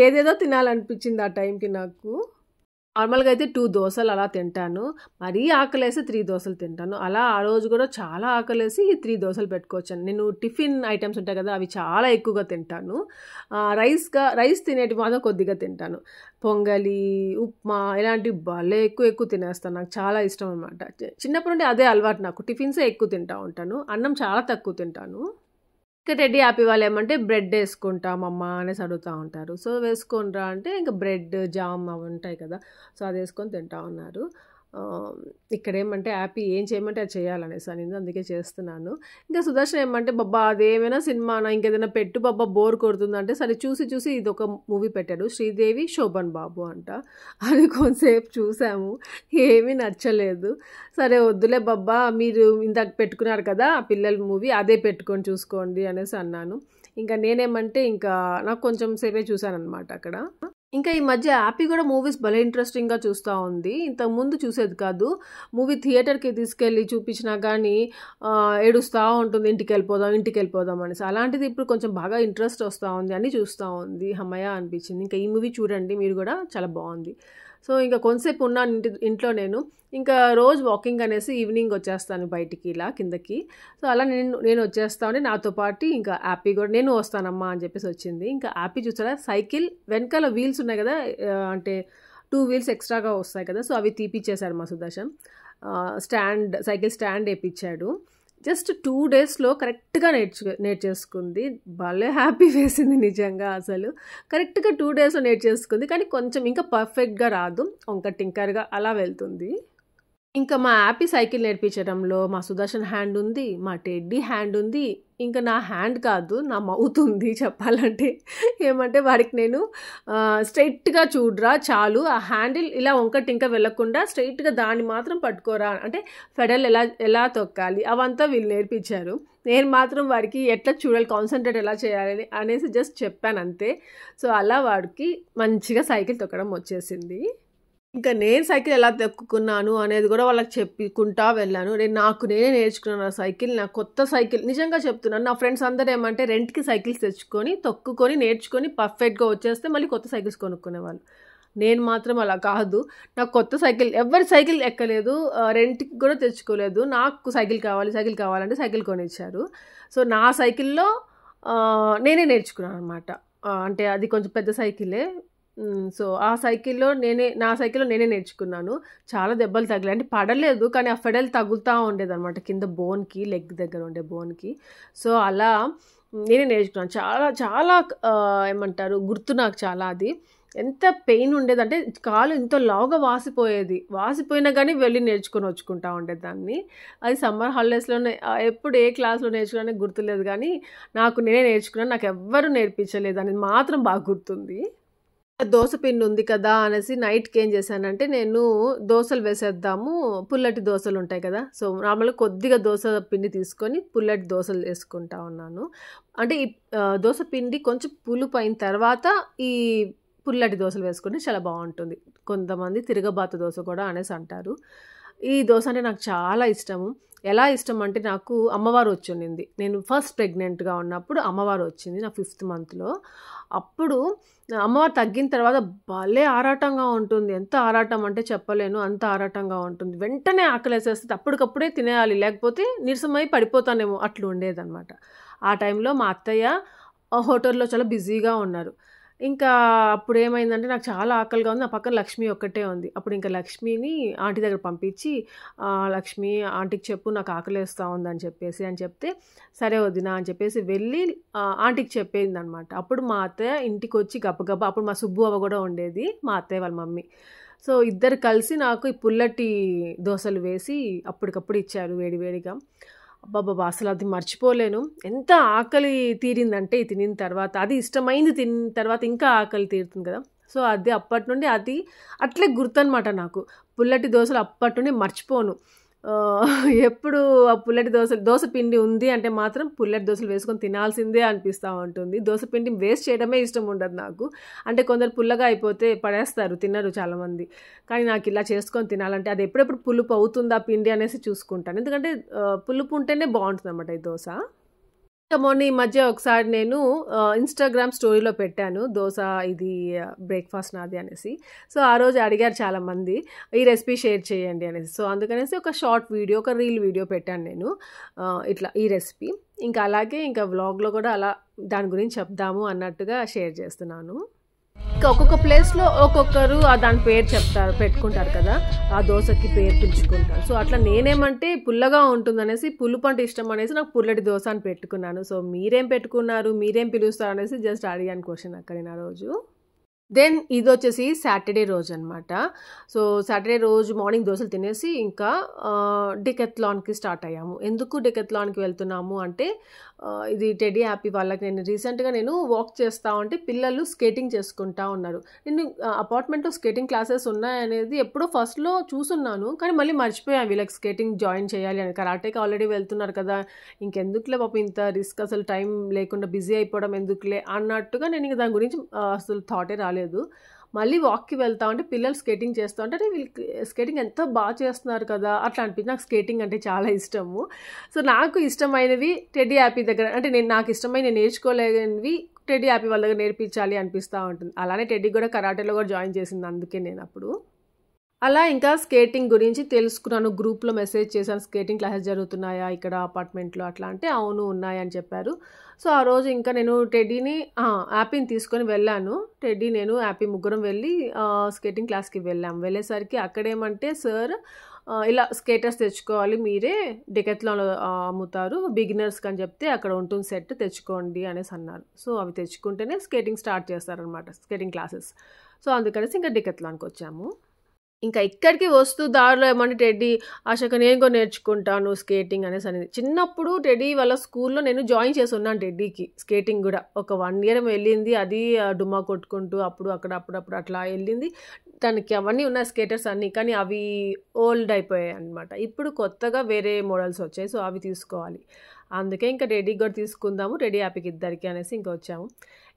ఏదేదో తినాలనిపించింది ఆ టైంకి నాకు. నార్మల్‌గా అయితే 2 దోసలు అలా తింటాను. మరీ ఆకలేసి 3 దోసలు తింటాను. అలా ఆ రోజు కూడా చాలా ఆకలేసి 3 దోసలు పెట్టుకొచ్చాను. నేను టిఫిన్ ఐటెమ్స్ ఉంటాయి కదా! అవి చాలా ఎక్కువగా తింటాను. రైస్ తినేటివి మాత్రం కొద్దిగా తింటాను. పొంగలి, ఉప్మా ఇలాంటివి భలే ఎక్కువ తినేస్తాను. నాకు చాలా ఇష్టం అనమాట. చిన్నప్పటి నుండి అదే అలవాటు నాకు. టిఫిన్సే ఎక్కువ తింటా ఉంటాను. అన్నం చాలా తక్కువ తింటాను. ఇంకా టెడ్డీ హ్యాపీ వాళ్ళేమంటే బ్రెడ్ ఏసుకుంటామమ్మా అనేసి అడుగుతా ఉంటారు. సో, వేసుకోనిరా అంటే ఇంక బ్రెడ్, జామ్ అవి ఉంటాయి కదా! సో, అదేసుకొని తింటా ఉన్నారు. ఇక్కడేమంటే హ్యాపీ ఏం చేయమంటే అది చేయాలనేసి అనింది. అందుకే చేస్తున్నాను. ఇంకా సుదర్శన్ ఏమంటే, "బబ్బా అదేమైనా సినిమానా? ఇంకేదైనా పెట్టు బబ్బా బోర్ కొడుతుందంటే" సరే చూసి ఇదొక మూవీ పెట్టాడు. 'శ్రీదేవి, శోభన్ బాబు' అంట. అది కొంతసేపు చూసాము. ఏమీ నచ్చలేదు. సరే వద్దులే బబ్బా, మీరు ఇందాక పెట్టుకున్నారు కదా పిల్లల మూవీ, అదే పెట్టుకొని చూసుకోండి అనేసి అన్నాను. ఇంకా నేనేమంటే ఇంకా నాకు కొంచెం సేపే చూసాననమాట అక్కడ. ఇంకా ఈ మధ్య యాపీ కూడా మూవీస్ భలే ఇంట్రెస్టింగ్‌గా చూస్తా ఉంది. ఇంతకుముందు చూసేది కాదు. మూవీ థియేటర్‌కి తీసుకెళ్ళి చూపించినా గానీ ఏడుస్తా ఉంటుంది, ఇంటికెళ్ళిపోదాం అనేసి. అలాంటిది ఇప్పుడు కొంచెం బాగా ఇంట్రెస్ట్ వస్తా ఉంది. అన్నీ చూస్తా ఉంది. హమ్మయ్య అనిపించింది. ఇంకా ఈ మూవీ చూడండి మీరు కూడా, చాలా బావుంది. సో, ఇంకా కొంతసేపు ఉన్నాను ఇంట్లో నేను. ఇంకా రోజు వాకింగ్ అనేసి ఈవినింగ్ వచ్చేస్తాను బయటికి ఇలా కిందకి. సో, అలా నేను వచ్చేస్తాను. నాతో పాటు ఇంకా యాపీ కూడా, "నేను వస్తానమ్మా" అని చెప్పేసి వచ్చింది. ఇంకా యాపీ చూసారా సైకిల్ వెనకాల వీల్స్ ఉన్నాయి కదా! అంటే 2 వీల్స్ ఎక్స్ట్రాగా వస్తాయి కదా, సో అవి తీపిచ్చేశాడు మా సుదర్శన్. సైకిల్ స్టాండ్ వేయించాడు. జస్ట్ 2 డేస్లో కరెక్ట్గా నేర్చేసుకుంది. భలే హ్యాపీ వేసింది నిజంగా. అసలు కరెక్ట్గా 2 డేస్లో నేర్చేసుకుంది. కానీ కొంచెం ఇంకా పర్ఫెక్ట్గా రాదు, వంక టింకర్గా అలా వెళ్తుంది. ఇంకా మా యాపీ సైకిల్ నేర్పించడంలో మా సుదర్శన్ హ్యాండ్ ఉంది, మా టెడ్డీ హ్యాండ్ ఉంది, ఇంకా నా హ్యాండ్ కాదు నా మౌత్ ఉంది చెప్పాలంటే. ఏమంటే వాడికి నేను స్ట్రైట్గా చూడరా చాలు, ఆ హ్యాండిల్ ఇలా వంక టింక వెళ్ళకుండా స్ట్రైట్గా దాన్ని మాత్రం పట్టుకోరా, అంటే ఫెడల్ ఎలా తొక్కాలి అవంతా వీళ్ళు నేర్పించారు. నేను మాత్రం వాడికి ఎట్లా చూడాలి, కాన్సన్ట్రేట్ ఎలా చేయాలి అనేసి జస్ట్ చెప్పాను అంతే. సో అలా వాడికి మంచిగా సైకిల్ తొక్కడం వచ్చేసింది. ఇంకా నేను సైకిల్ ఎలా తొక్కుకున్నాను అనేది కూడా వాళ్ళకి చెప్పుకుంటా వెళ్ళాను. నేనే నేర్చుకున్నాను ఆ సైకిల్, నా కొత్త సైకిల్. నిజంగా చెప్తున్నాను, నా ఫ్రెండ్స్ అందరూ ఏమంటే రెంట్కి సైకిల్స్ తెచ్చుకొని తొక్కుకొని నేర్చుకొని పర్ఫెక్ట్గా వచ్చేస్తే మళ్ళీ కొత్త సైకిల్స్ కొనుక్కునేవాళ్ళు. నేను మాత్రం అలా కాదు. నాకు కొత్త సైకిల్, ఎవరి సైకిల్ ఎక్కలేదు, రెంట్కి కూడా తెచ్చుకోలేదు. నాకు సైకిల్ కావాలంటే సైకిల్ కొనిచ్చారు. సో నా సైకిల్లో నేనే నేర్చుకున్నాను అనమాట. అంటే అది కొంచెం పెద్ద సైకిలే. సో ఆ సైకిల్లో నా సైకిల్లో నేనే నేర్చుకున్నాను. చాలా దెబ్బలు తగిలాయి, అంటే పడలేదు కానీ ఆ ఫెడల్ తగులుతూ ఉండేదన్నమాట కింద బోన్కి, లెగ్ దగ్గర ఉండే బోన్కి. సో అలా నేనే నేర్చుకున్నాను. చాలా చాలా ఏమంటారు గుర్తు నాకు చాలా. అది ఎంత పెయిన్ ఉండేదంటే కాలు ఇంత లావుగా వాసిపోయినా కానీ వెళ్ళి నేర్చుకొని వచ్చుకుంటా ఉండేదాన్ని. అది సమ్మర్ హాలిడేస్లోనే, ఎప్పుడు ఏ క్లాస్లో నేర్చుకున్నా గుర్తులేదు కానీ నేనే నేర్చుకున్నాను. నాకు ఎవ్వరూ నేర్పించలేదు అనేది మాత్రం బాగా గుర్తుంది. దోశ పిండి ఉంది కదా అనేసి నైట్కి ఏం చేశానంటే, నేను దోశలు వేసేద్దాము, పుల్లటి దోశలు ఉంటాయి కదా, సో నార్మల్గా కొద్దిగా దోశ పిండి తీసుకొని పుల్లటి దోశలు వేసుకుంటా ఉన్నాను. అంటే ఈ దోశ పిండి కొంచెం పులుపు అయిన తర్వాత ఈ పుల్లటి దోశలు వేసుకుంటే చాలా బాగుంటుంది. కొంతమంది తిరగబాత దోశ కూడా అనేసి అంటారు. ఈ దోశ అంటే నాకు చాలా ఇష్టము. ఎలా ఇష్టం అంటే, నాకు అమ్మవారు వచ్చింది. నేను ఫస్ట్ ప్రెగ్నెంట్గా ఉన్నప్పుడు అమ్మవారు వచ్చింది నా 5th మంత్లో. అప్పుడు అమ్మవారు తగ్గిన తర్వాత భలే ఆరాటంగా ఉంటుంది. ఎంత ఆరాటం అంటే చెప్పలేను, అంత ఆరాటంగా ఉంటుంది. వెంటనే ఆకలేసేస్తుంది, అప్పటికప్పుడే తినేయాలి, లేకపోతే నీరసమై పడిపోతానేమో అట్లా ఉండేదన్నమాట. ఆ టైంలో మా అత్తయ్య హోటల్లో చాలా బిజీగా ఉన్నారు. ఇంకా అప్పుడు ఏమైందంటే, నాకు చాలా ఆకలిగా ఉంది, నా పక్కన లక్ష్మి ఒక్కటే ఉంది. అప్పుడు ఇంకా లక్ష్మిని ఆంటీ దగ్గర పంపించి, లక్ష్మి ఆంటీకి చెప్పు నాకు ఆకలేస్తూ ఉందని చెప్తే, సరే వదినా అని చెప్పేసి వెళ్ళి ఆంటీకి చెప్పేది అనమాట. అప్పుడు మా అత్తయ్య ఇంటికి వచ్చి గబగబా, అప్పుడు మా సుబ్బు అవ్వ కూడా ఉండేది, మా అత్తయ్య వాళ్ళ మమ్మీ. సో ఇద్దరు కలిసి నాకు ఈ పుల్లటి దోశలు వేసి అప్పటికప్పుడు ఇచ్చారు వేడివేడిగా. అబ్బాబ్బా అసలు అది మర్చిపోలేను. ఎంత ఆకలి తీరిందంటే తినిన తర్వాత, అది ఇష్టమైంది తిన్న తర్వాత ఇంకా ఆకలి తీరుతుంది కదా. సో అది అప్పటి నుండి అది అట్లే గుర్తనమాట నాకు. పుల్లటి దోశలు అప్పటి నుండి మర్చిపోను. ఎప్పుడు ఆ పుల్లటి దోశ పిండి ఉంది అంటే మాత్రం పుల్లటి దోశలు వేసుకొని తినాల్సిందే అనిపిస్తూ ఉంటుంది. దోశ పిండి వేస్ట్ చేయడమే ఇష్టం ఉండదు నాకు. అంటే కొందరు పుల్లగా అయిపోతే పడేస్తారు, తినరు చాలామంది. కానీ నాకు ఇలా చేసుకొని తినాలంటే అది ఎప్పుడెప్పుడు పులుపు అవుతుందా పిండి అనేసి చూసుకుంటాను. ఎందుకంటే పులుపు ఉంటేనే బాగుంటుంది అన్నమాట ఈ దోశ. మొన్న ఈ మధ్య ఒకసారి నేను ఇన్స్టాగ్రామ్ స్టోరీలో పెట్టాను, దోశ ఇది బ్రేక్ఫాస్ట్ నాది అనేసి. సో ఆ రోజు అడిగారు చాలామంది ఈ రెసిపీ షేర్ చేయండి అనేసి. సో అందుకనేసి ఒక షార్ట్ వీడియో, ఒక రీల్ వీడియో పెట్టాను నేను, ఇట్లా ఈ రెసిపీ. ఇంకా అలాగే ఇంకా వ్లాగ్లో కూడా అలా దాని గురించి చెప్దాము అన్నట్టుగా షేర్ చేస్తున్నాను. ఇంకా ఒక్కొక్క ప్లేస్లో ఒక్కొక్కరు దాని పేరు పెట్టుకుంటారు కదా, ఆ దోశకి పేరు పిలుచుకుంటారు. సో అట్లా నేనేమంటే పుల్లగా ఉంటుందనేసి, పులుపు అంటే ఇష్టం అనేసి నాకు పుల్లటి దోశ అని పెట్టుకున్నాను. సో మీరేం పెట్టుకున్నారు, మీరేం పిలుస్తారు అనేసి జస్ట్ అడిగాను క్వశ్చన్ అక్కడ నేను ఆ రోజు. దెన్ ఇది వచ్చేసి సాటర్డే రోజు అనమాట. సో సాటర్డే రోజు మార్నింగ్ దోశలు తినేసి ఇంకా డెకత్లాన్కి స్టార్ట్ అయ్యాము. ఎందుకు డెకత్లాన్కి వెళ్తున్నాము అంటే, ఇది టెడ్డీ హ్యాపీ వాళ్ళకి నేను రీసెంట్గా వాక్ చేస్తూ ఉంటే పిల్లలు స్కేటింగ్ చేసుకుంటా ఉన్నారు. నేను అపార్ట్మెంట్లో స్కేటింగ్ క్లాసెస్ ఉన్నాయనేది ఎప్పుడో ఫస్ట్లో చూసున్నాను, కానీ మళ్ళీ మర్చిపోయాను వీళ్ళకి స్కేటింగ్ జాయిన్ చేయాలి అని. కరాటేకి ఆల్రెడీ వెళ్తున్నారు కదా, ఇంకెందుకులే పాపం ఇంత రిస్క్, అసలు టైం లేకుండా బిజీ అయిపోవడం ఎందుకులే అన్నట్టుగా నేను దాని గురించి అసలు థాటే రాలేదు. మళ్ళీ వాక్కి వెళ్తా ఉంటే పిల్లలు స్కేటింగ్ చేస్తూ ఉంటే వీళ్ళకి స్కేటింగ్ ఎంత బాగా చేస్తున్నారు కదా అట్లా అనిపించి, నాకు స్కేటింగ్ అంటే చాలా ఇష్టము. సో నాకు ఇష్టమైనవి టెడ్డీ హ్యాపీ దగ్గర, అంటే నాకు ఇష్టమైన నేను నేర్చుకోలేనివి టెడ్డీ హ్యాపీ వాళ్ళ దగ్గర నేర్పించాలి అనిపిస్తూ ఉంటుంది. అలానే టెడ్డీ కూడా కరాటేలో కూడా జాయిన్ చేసింది, అందుకే నేను అప్పుడు. అలా ఇంకా స్కేటింగ్ గురించి తెలుసుకున్నాను. గ్రూప్‌లో మెసేజ్ చేశాను. స్కేటింగ్ క్లాసెస్ జరుగుతున్నాయా ఇక్కడ అపార్ట్మెంట్‌లో అట్లా అంటే, అవును ఉన్నాయని చెప్పారు. సో, ఆ రోజు ఇంకా నేను టెడ్డీని యాపీని తీసుకొని వెళ్ళాను. టెడ్డీ, నేను, యాపీ ముగ్గురం వెళ్ళి స్కేటింగ్ క్లాస్‌కి వెళ్ళాం. వెళ్ళేసరికి అక్కడేమంటే సార్ ఇలా స్కేటర్స్ తెచ్చుకోవాలి మీరే డెకాథ్లాన్‌లో అమ్ముతారు. బిగినర్స్‌కి అని చెప్తే అక్కడ ఉంటుంది సెట్ తెచ్చుకోండి అనేసి అన్నారు. సో, అవి తెచ్చుకుంటేనే స్కేటింగ్ స్టార్ట్ చేస్తారనమాట. Skating classes. సో, అందుకనేసి ఇంకా డెకాథ్లాన్‌కొచ్చాము. ఇంకా ఇక్కడికి వస్తూ దారిలో ఏమంటే టెడ్డీ, "ఆశక్క నేను కూడా నేర్చుకుంటాను స్కేటింగ్" అనేసనింది. చిన్నప్పుడు టెడ్డీ వాళ్ళ స్కూల్‌లో నేను జాయిన్ చేసున్నాను టెడ్డీకి స్కేటింగ్ గూడా. ఒక 1 ఇయర్ ఏమో వెళ్ళింది. అది డుమ్మా కొట్టుకుంటూ అప్పుడు అక్కడ అప్పుడప్పుడు అట్లా వెళ్ళింది. తనకి అవన్నీ ఉన్నాయి స్కేటర్స్ అన్నీ. కానీ అవి ఓల్డ్ అయిపోయాయన్నమాట. ఇప్పుడు కొత్తగా వేరే మోడల్స్ వచ్చాయి. సో, అవి తీసుకోవాలి. అందుకే ఇంకా టెడ్డీకి కూడా తీసుకుందాము. టెడ్డీ, హ్యాపీకి ఇద్దరికి అనేసి ఇంక వచ్చాము.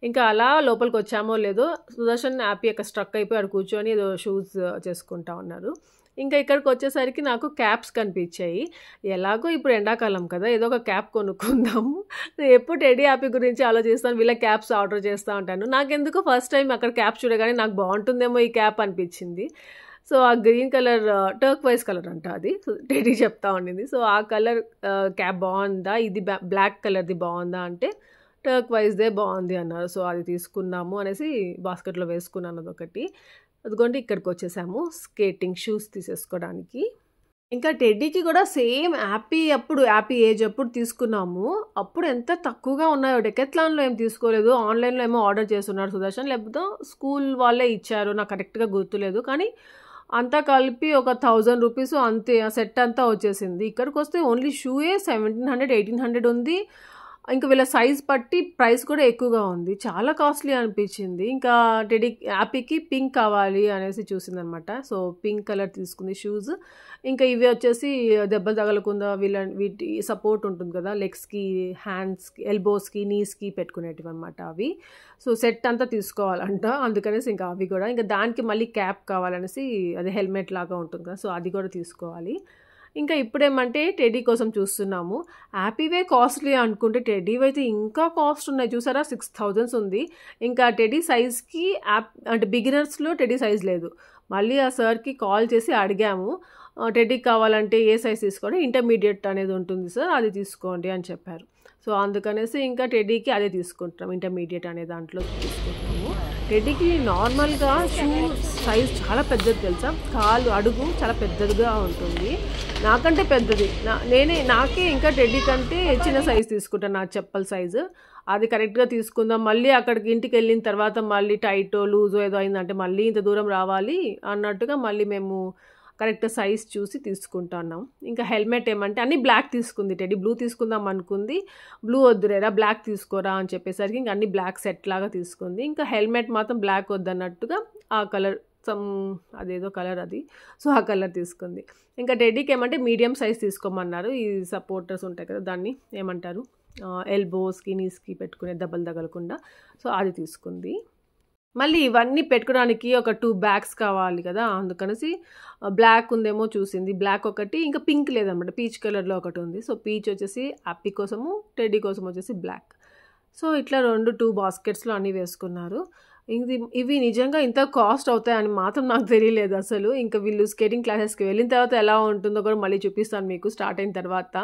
ఇంకా అలా లోపలికొచ్చామో లేదో సుదర్శన్, హ్యాపీ అక్కడ స్ట్రక్ అయిపోయి ఆడ కూర్చొని ఏదో షూస్ చేసుకుంటా ఉన్నారు. ఇంకా ఇక్కడికొచ్చేసరికి నాకు క్యాప్స్ కనిపించాయి. ఎలాగో ఇప్పుడు ఎండాకాలం కదా! ఏదో ఒక క్యాప్ కొనుక్కుందాము. ఎప్పుడు టెడ్డీ, హ్యాపీ గురించి ఆలోచిస్తాను. వీళ్ళ క్యాప్స్ ఆర్డర్ చేస్తా ఉంటాను. నాకెందుకో ఫస్ట్ టైమ్ అక్కడ క్యాప్ చూడగానే నాకు బావుంటుందేమో ఈ క్యాప్ అనిపించింది. సో, ఆ గ్రీన్ కలర్ టర్క్వైజ్ కలర్ అంట అది. సో, టెడ్డీ చెప్తా ఉండింది. సో, ఆ కలర్ క్యాప్ బావుందా? ఇది బ్లాక్ కలర్‌ది బావుందా అంటే, టర్క్వైజ్‌దే బావుంది అన్నారు. సో, అది తీసుకుందాము అనేసి బాస్కెట్‌లో వేసుకున్నాను అదొకటి. అదిగోండి ఇక్కడికొచ్చేసాము స్కేటింగ్ షూస్ తీసేసుకోవడానికి. ఇంకా టెడ్డీకి కూడా సేమ్ యాపీ ఏజ్ అప్పుడు తీసుకున్నాము. అప్పుడు ఎంత తక్కువగా ఉన్నాయో డెకాథ్లాన్‌లో ఏం తీసుకోలేదు. ఆన్‌లైన్‌లో ఏమో ఆర్డర్ చేసున్నాడు సుదర్శన్. లేకపోతే స్కూల్ వాళ్ళే ఇచ్చారు. నాకు కరెక్ట్‌గా గుర్తులేదు. కానీ అంతా కలిపి ఒక ₹1000 అంతే. ఆ సెట్ అంతా వచ్చేసింది. ఇక్కడికొస్తే ఓన్లీ షూయే 1700, 1800 ఉంది. ఇంక వీళ్ళ సైజ్ బట్టి ప్రైస్ కూడా ఎక్కువగా ఉంది. చాలా కాస్ట్‌లీ అనిపించింది. ఇంకా హ్యాపీకి పింక్ కావాలి అనేసి చూసిందనమాట. సో, పింక్ కలర్ తీసుకుంది షూస్. ఇంకా ఇవి వచ్చేసి దెబ్బలు తగలకుండా వీటి సపోర్ట్ ఉంటుంది కదా! లెగ్స్‌కి, హ్యాండ్స్‌కి, ఎల్బోస్‌కి, నీస్‌కి పెట్టుకునేటివన్నమాట అవి. సో, సెట్ అంతా తీసుకోవాలంట. అందుకనేసి ఇంకా అవి కూడా. ఇంకా దానికి మళ్ళీ క్యాప్ కావాలనేసి అది హెల్మెట్ లాగా ఉంటుంది కదా! సో, అది కూడా తీసుకోవాలి. ఇంకా ఇప్పుడేమంటే టెడ్డీ కోసం చూస్తున్నాము. హ్యాపీవే కాస్ట్‌లీ అనుకుంటే టెడ్డీవైతే ఇంకా కాస్ట్ ఉన్నాయి. చూసారా 6000 ఉంది. ఇంకా టెడ్డీ సైజ్‌కి అంటే బిగినర్స్‌లో టెడ్డీ సైజ్ లేదు. మళ్ళీ ఆ సార్‌కి కాల్ చేసి అడిగాము. టెడ్డీకి కావాలంటే ఏ సైజ్ తీసుకోండి, ఇంటర్మీడియేట్ అనేది ఉంటుంది సార్ అది తీసుకోండి అని చెప్పారు. సో, అందుకనేసి ఇంకా టెడ్డీకి అదే తీసుకుంటున్నాం. ఇంటర్మీడియేట్ అనే దాంట్లో తీసుకుంటున్నాము. టెడ్డీకి నార్మల్‌గా షూ సైజ్ చాలా పెద్దది తెలుసా? అడుగు చాలా పెద్దదిగా ఉంటుంది. నాకంటే పెద్దది. నాకే ఇంకా టెడ్డీ కంటే చిన్న సైజ్ తీసుకుంటాను నా చెప్పల సైజు. అది కరెక్ట్‌గా తీసుకుందాం. మళ్ళీ అక్కడికి ఇంటికెళ్ళిన తర్వాత మళ్ళీ టైటో, లూజో ఏదో అయిందంటే మళ్ళీ ఇంత దూరం రావాలి అన్నట్టుగా మళ్ళీ మేము కరెక్ట్ సైజ్ చూసి తీసుకుంటున్నాం. ఇంకా హెల్మెట్ ఏమంటే అన్నీ బ్లాక్ తీసుకుంది టెడ్డీ. బ్లూ తీసుకుందాం అనుకుంది. బ్లూ వద్దులేరా బ్లాక్ తీసుకోరా అని చెప్పేసరికి ఇంక అన్నీ బ్లాక్ సెట్ లాగా తీసుకుంది. ఇంకా హెల్మెట్ మాత్రం బ్లాక్ వద్దన్నట్టుగా ఆ కలర్ అదేదో కలర్ అది. సో, ఆ కలర్ తీసుకుంది. ఇంకా టెడ్డీకి ఏమంటే మీడియం సైజ్ తీసుకోమన్నారు. ఈ సపోర్టర్స్ ఉంటాయి కదా! దాన్ని ఏమంటారు? ఎల్బోస్‌కి, నీస్‌కి పెట్టుకునే దెబ్బలు తగలకుండా. సో, అది తీసుకుంది. మళ్ళీ ఇవన్నీ పెట్టుకోవడానికి ఒక 2 బ్యాగ్స్ కావాలి కదా! అందుకనేసి బ్లాక్ ఉందేమో చూసింది. బ్లాక్ ఒకటి, ఇంకా పింక్ లేదనమాట. పీచ్ కలర్‌లో ఒకటి ఉంది. సో, పీచ్ వచ్చేసి హ్యాపీ కోసము, టెడ్డీ కోసం వచ్చేసి బ్లాక్. సో, ఇట్లా 2 బాస్కెట్స్‌లో అన్నీ వేసుకున్నారు. ఇవి నిజంగా ఇంత కాస్ట్ అవుతాయని మాత్రం నాకు తెలియలేదు అసలు. ఇంకా వీళ్ళు స్కేటింగ్ క్లాసెస్‌కి వెళ్ళిన తర్వాత ఎలా ఉంటుందో కూడా మళ్ళీ చూపిస్తాను మీకు స్టార్ట్ అయిన తర్వాత.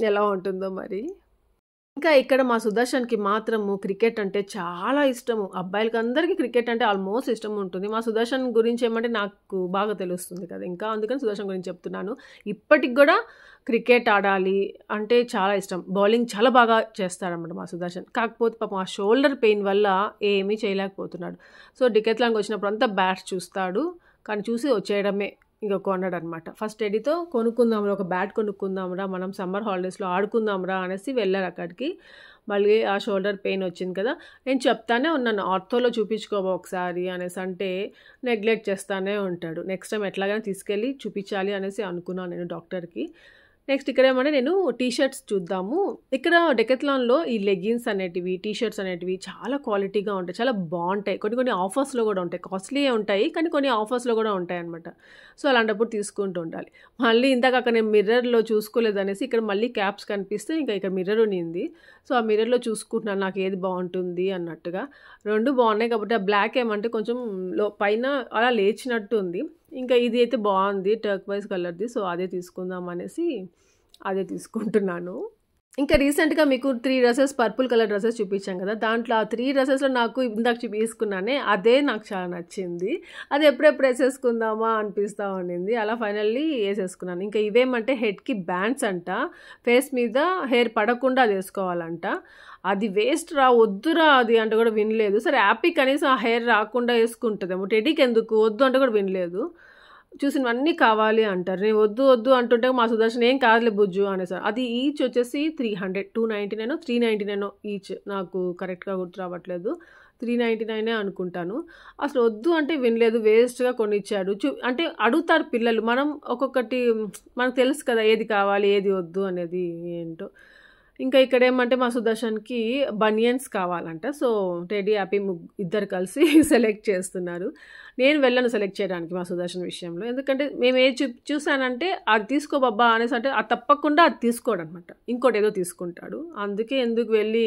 ఎలా ఉంటుందో మరి. ఇంకా ఇక్కడ మా సుదర్శన్‌కి మాత్రము క్రికెట్ అంటే చాలా ఇష్టము. అబ్బాయిలకందరికీ క్రికెట్ అంటే ఆల్మోస్ట్ ఇష్టం ఉంటుంది. మా సుదర్శన్ గురించి ఏమంటే నాకు బాగా తెలుస్తుంది కదా! ఇంకా అందుకని సుదర్శన్ గురించి చెప్తున్నాను. ఇప్పటికి గూడా క్రికెట్ ఆడాలి అంటే చాలా ఇష్టం. బౌలింగ్ చాలా బాగా చేస్తాడనమాట మా సుదర్శన్. కాకపోతే పాపం ఆ షోల్డర్ పెయిన్ వల్ల ఏమీ చేయలేకపోతున్నాడు. సో, డెకాథ్లాన్‌కి వచ్చినప్పుడు అంతా బ్యాట్స్ చూస్తాడు. కానీ చూసి వచ్చేయడమే. ఇంక కొనడనమాట. ఫస్ట్ టెడ్డీతో కొనుక్కుందాంరా, ఒక బ్యాట్ కొనుక్కుందాంరా, మనం సమ్మర్ హాలిడేస్‌లో ఆడుకుందాంరా అనేసి వెళ్లారు అక్కడికి. మళ్ళీ ఆ షోల్డర్ పెయిన్ వచ్చింది కదా! నేను చెప్తానే ఉన్నాను ఆర్థోలో చూపించుకోవా ఒకసారి అనేసి అంటే నెగ్లెక్ట్ చేస్తానే ఉంటాడు. నెక్స్ట్ టైమ్ ఎట్లాగైనా తీసుకెళ్ళి చూపించాలి అనేసి అనుకున్నాను నేను డాక్టర్‌కి. నెక్స్ట్ ఇక్కడేమంటే నేను టీ షర్ట్స్ చూద్దాము. ఇక్కడ డెకాథ్లాన్‌లో ఈ లెగ్గిన్స్ అనేటివి, టీ షర్ట్స్ అనేటివి చాలా క్వాలిటీగా ఉంటాయి. చాలా బావుంటాయి. కొన్ని ఆఫర్స్‌లో గూడా ఉంటాయి. కాస్ట్‌లీయే ఉంటాయి. కానీ కొన్ని ఆఫర్స్‌లో గూడా ఉంటాయన్నమాట. సో, అలాంటప్పుడు తీసుకుంటూ ఉండాలి. మళ్ళీ ఇందాక అక్కడ నేను మిర్రర్‌లో చూసుకోలేదనేసి ఇక్కడ మళ్ళీ క్యాప్స్ కనిపిస్తే ఇంకా ఇక్కడ మిర్రర్ ఉన్నింది. సో, ఆ మిర్రర్‌లో చూసుకుంటున్నాను నాకు ఏది బావుంటుంది అన్నట్టుగా. 2 బావున్నాయి. కాబట్టి ఆ బ్లాక్ ఏమంటే కొంచెం పైన అలా లేచినట్టు ఉంది. ఇంకా ఇది అయితే బావుంది. టర్క్వైజ్ కలర్‌ది. సో, అదే తీసుకుందాం అనేసి అదే తీసుకుంటున్నాను. ఇంకా రీసెంట్‌గా మీకు 3 డ్రెసెస్ పర్పుల్ కలర్ డ్రెసెస్ చూపించాం కదా! దాంట్లో ఆ 3 డ్రెసెస్‌లో నాకు ఇందాక వేసుకున్నానే అదే నాకు చాలా నచ్చింది. అది ఎప్పుడెప్పుడు ఏసేసుకుందామా అనిపిస్తా ఉండింది. అలా ఫైనల్లీ ఏసేసుకున్నాను. ఇంకా ఇవేమంటే హెడ్‌కి బ్యాండ్స్ అంట. ఫేస్ మీద హెయిర్ పడకుండా అది ఏసుకోవాలంట. అది వేస్ట్ రా వద్దురా అది అంటే కూడా వినలేదు. సరే యాపీ కనీసం ఆ హెయిర్ రాకుండా ఏసుకుంటదేమో. టెడ్డీకి ఎందుకు వద్దు అంటే కూడా వినలేదు. చూసినవన్నీ కావాలి అంటారు. నేను వద్దు అంటుంటే మా సుదర్శన్ ఏం కాదులే బుజ్జు అనేసారు. అది ఈచ్ వచ్చేసి 300 299 399 ఈచ్ నాకు కరెక్ట్‌గా గుర్తు రావట్లేదు. 399 అనుకుంటాను. అసలు వద్దు అంటే వినలేదు. వేస్ట్‌గా కొనిచ్చాడు. అంటే అడుగుతారు పిల్లలు. మనం ఒక్కొక్కటి మనకు తెలుసు కదా! ఏది కావాలి, ఏది వద్దు అనేది ఏంటో. ఇంకా ఇక్కడేమంటే మా సుదర్శన్‌కి బనియన్స్ కావాలంట. సో, టెడ్డీ, హ్యాపీ ఇద్దరు కలిసి సెలెక్ట్ చేస్తున్నారు. నేను వెళ్ళను సెలెక్ట్ చేయడానికి మా సుదర్శన్ విషయంలో. ఎందుకంటే మేము ఏది చూసానంటే అది తీసుకో బాబ్బా అనేసి అంటే అది తప్పకుండా అది తీసుకోడనమాట. ఇంకోటేదో తీసుకుంటాడు. అందుకే ఎందుకు వెళ్ళి